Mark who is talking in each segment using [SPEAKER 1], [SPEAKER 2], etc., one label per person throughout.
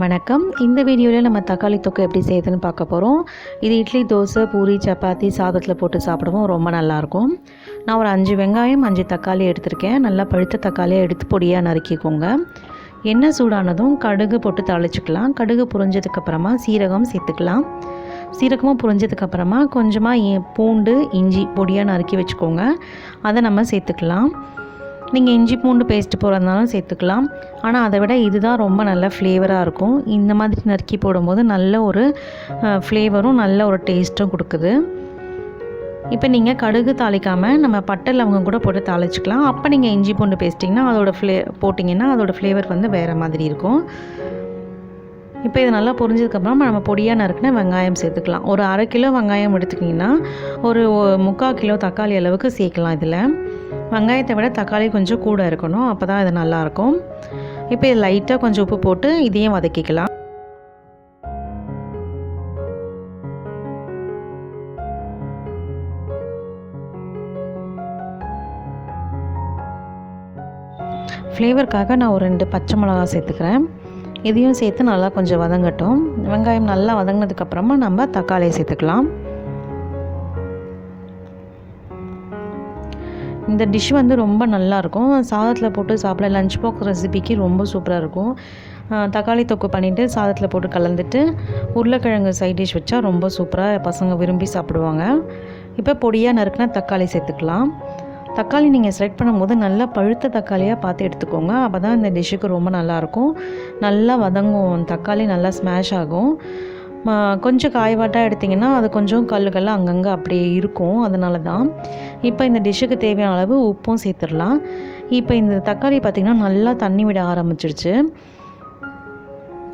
[SPEAKER 1] வணக்கம். இந்த வீடியோவில் நம்ம தக்காளி தொக்கு எப்படி செய்யுதுன்னு பார்க்க போகிறோம். இது இட்லி, தோசை, பூரி, சப்பாத்தி, சாதத்தில் போட்டு சாப்பிடுவோம். ரொம்ப நல்லாயிருக்கும். நான் ஒரு 5 வெங்காயம் 5 தக்காளி எடுத்திருக்கேன். நல்லா பழுத்த தக்காளியை எடுத்து பொடியாக நறுக்கிக்கோங்க. எண்ணெய் சூடானதும் கடுகு போட்டு தாளிச்சிக்கலாம். கடுகு புரிஞ்சதுக்கப்புறமா சீரகம் சேர்த்துக்கலாம். சீரகமும் புரிஞ்சதுக்கப்புறமா கொஞ்சமாக பூண்டு, இஞ்சி பொடியாக நறுக்கி வச்சுக்கோங்க. அதை நம்ம சேர்த்துக்கலாம். நீங்கள் இஞ்சி பூண்டு பேஸ்ட்டு போடுறதுனாலும் சேர்த்துக்கலாம். ஆனால் அதை விட இதுதான் ரொம்ப நல்ல ஃப்ளேவராக இருக்கும். இந்த மாதிரி நறுக்கி போடும்போது நல்ல ஒரு ஃப்ளேவரும் நல்ல ஒரு டேஸ்ட்டும் கொடுக்குது. இப்போ நீங்கள் கடுகு தாளிக்காமல் நம்ம பட்டை லவங்கம் கூட போட்டு தாளிச்சிக்கலாம். அப்போ நீங்கள் இஞ்சி பூண்டு பேஸ்ட்டிங்கன்னா போட்டிங்கன்னா அதோடய ஃப்ளேவர் வந்து வேறு மாதிரி இருக்கும். இப்போ இது நல்லா பொரிஞ்சதுக்கப்புறம் நம்ம பொடியாக நறுக்கின வெங்காயம் சேர்த்துக்கலாம். ஒரு 1/2 கிலோ வெங்காயம் எடுத்துக்கிட்டிங்கன்னா ஒரு 3/4 கிலோ தக்காளி அளவுக்கு சேர்க்கலாம். இதில் வெங்காயத்தை விட தக்காளி கொஞ்சம் கூட இருக்கணும், அப்போ தான் இது நல்லாயிருக்கும். இப்போ இது லைட்டாக கொஞ்சம் உப்பு போட்டு இதையும் வதக்கிக்கலாம். ஃப்ளேவருக்காக நான் ஒரு 2 பச்சை மிளகா சேர்த்துக்கிறேன். இதையும் சேர்த்து நல்லா கொஞ்சம் வதங்கட்டும். வெங்காயம் நல்லா வதங்கினதுக்கப்புறமா நம்ம தக்காளியை சேர்த்துக்கலாம். இந்த டிஷ் வந்து ரொம்ப நல்லாயிருக்கும். சாதத்தில் போட்டு சாப்பிட லஞ்ச் பாக்ஸ் ரெசிபிக்கு ரொம்ப சூப்பராக இருக்கும். தக்காளி தொக்கு பண்ணிவிட்டு சாதத்தில் போட்டு கலந்துட்டு உருளைக்கிழங்கு சைட் டிஷ் வச்சா ரொம்ப சூப்பராக பசங்க விரும்பி சாப்பிடுவாங்க. இப்போ பொடியாக நறுக்கினா தக்காளி சேர்த்துக்கலாம். தக்காளி நீங்கள் செலக்ட் பண்ணும்போது நல்லா பழுத்த தக்காளியாக பார்த்து எடுத்துக்கோங்க. அப்போ தான் இந்த டிஷ்ஷுக்கு ரொம்ப நல்லாயிருக்கும். நல்லா வதங்கும், தக்காளி நல்லா ஸ்மாஷ் ஆகும். கொஞ்சம் காய்வாட்டாக எடுத்திங்கன்னா அது கொஞ்சம் கல்லுகள்லாம் அங்கங்கே அப்படியே இருக்கும், அதனால தான். இப்போ இந்த டிஷ்ஷுக்கு தேவையான அளவு உப்பும் சேர்த்துடலாம். இப்போ இந்த தக்காளி பார்த்திங்கன்னா நல்லா தண்ணி விட ஆரம்பிச்சிருச்சு.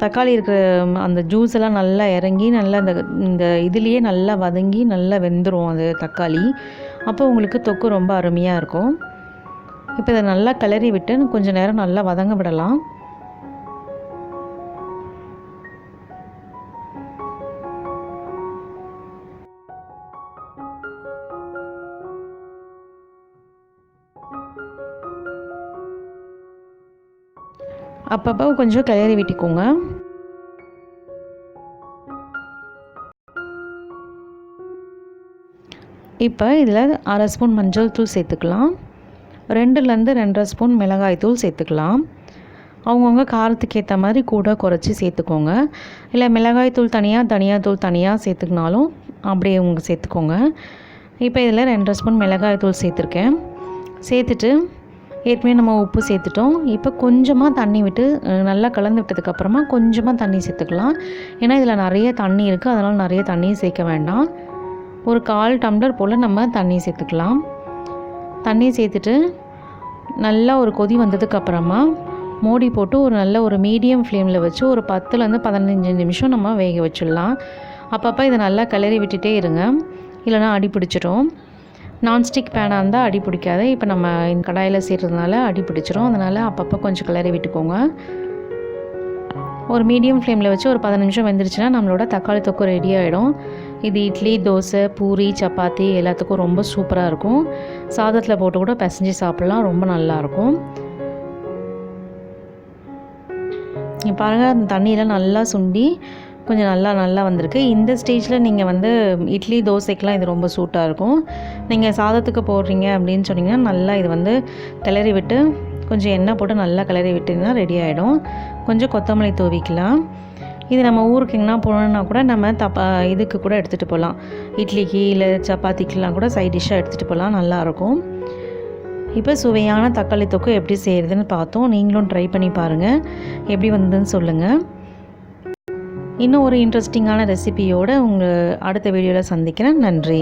[SPEAKER 1] தக்காளி இருக்கிற அந்த ஜூஸ் எல்லாம் நல்லா இறங்கி நல்லா இந்த இதுலேயே நல்லா வதங்கி நல்லா வெந்துடும் அது தக்காளி. அப்போ உங்களுக்கு தொக்கு ரொம்ப அருமையாக இருக்கும். இப்போ இதை நல்லா கிளறி விட்டு கொஞ்சம் நேரம் நல்லா வதங்க விடலாம். அப்பப்போ கொஞ்சம் கிளறி விட்டுக்கோங்க. இப்போ இதில் 1/2 ஸ்பூன் மஞ்சள் தூள் சேர்த்துக்கலாம். 2லேருந்து 2.5 ஸ்பூன் மிளகாய் தூள் சேர்த்துக்கலாம். அவங்கவுங்க காரத்துக்கு ஏற்ற மாதிரி கூட குறைச்சி சேர்த்துக்கோங்க. இல்லை மிளகாய் தூள் தனியாக, தனியாக தூள் தனியாக சேர்த்துக்கினாலும் அப்படியே உங்கள் சேர்த்துக்கோங்க. இப்போ இதில் 2.5 ஸ்பூன் மிளகாய் தூள் சேர்த்துருக்கேன். சேர்த்துட்டு ஏற்கனவே நம்ம உப்பு சேர்த்துட்டோம். இப்போ கொஞ்சமாக தண்ணி விட்டு நல்லா கலந்து விட்டதுக்கப்புறமா கொஞ்சமாக தண்ணி சேர்த்துக்கலாம். ஏன்னா இதில் நிறைய தண்ணி இருக்குது, அதனால் நிறைய தண்ணியும் சேர்க்க வேண்டாம். ஒரு 1/4 டம்ளர் போல் நம்ம தண்ணி சேர்த்துக்கலாம். தண்ணி சேர்த்துட்டு நல்லா ஒரு கொதி வந்ததுக்கப்புறமா மூடி போட்டு ஒரு மீடியம் ஃப்ளேமில் வச்சு ஒரு 10லேருந்து 15 நிமிஷம் நம்ம வேக வச்சிடலாம். அப்பப்போ இதை நல்லா கிளறி விட்டுட்டே இருங்க, இல்லைனா அடி பிடிச்சிடும். நான்ஸ்டிக் பேனாக இருந்தால் அடி பிடிக்காது. இப்போ நம்ம இந்த கடாயில் சேர்றதுனால அடி பிடிச்சிரும், அதனால் அப்பப்போ கொஞ்சம் கிளறி விட்டுக்கோங்க. ஒரு மீடியம் ஃப்ளேமில் வச்சு ஒரு 15 நிமிஷம் வெந்துருச்சுன்னா நம்மளோட தக்காளி தொக்கு ரெடி ஆகிடும். இது இட்லி, தோசை, பூரி, சப்பாத்தி எல்லாத்துக்கும் ரொம்ப சூப்பராக இருக்கும். சாதத்தில் போட்டு கூட பிசைஞ்சு சாப்பிட்லாம், ரொம்ப நல்லாயிருக்கும். பாருங்கள், அந்த தண்ணியெலாம் நல்லா சுண்டி கொஞ்சம் நல்லா வந்திருக்கு. இந்த ஸ்டேஜில் நீங்கள் வந்து இட்லி, தோசைக்கெலாம் இது ரொம்ப சூட்டாக இருக்கும். நீங்கள் சாதத்துக்கு போடுறீங்க அப்படின்னு சொன்னிங்கன்னா நல்லா இது வந்து கிளறி விட்டு கொஞ்சம் எண்ணெய் போட்டு நல்லா கிளறி விட்டிங்கன்னா ரெடி ஆகிடும். கொஞ்சம் கொத்தமல்லி தூவிக்கலாம். இது நம்ம ஊருக்கு எங்கன்னா போனோன்னா கூட நம்ம இதுக்கு கூட எடுத்துகிட்டு போகலாம். இட்லிக்கு இல்லை சப்பாத்திக்கெலாம் கூட சைட் டிஷ்ஷாக எடுத்துகிட்டு போகலாம், நல்லாயிருக்கும். இப்போ சுவையான தக்காளி தொக்கு எப்படி செய்கிறதுன்னு பார்த்தோம். நீங்களும் ட்ரை பண்ணி பாருங்கள், எப்படி வந்ததுன்னு சொல்லுங்கள். இன்னும் ஒரு இன்ட்ரெஸ்டிங்கான ரெசிபியோடு உங்கள் அடுத்த வீடியோவில் சந்திக்கிறேன். நன்றி.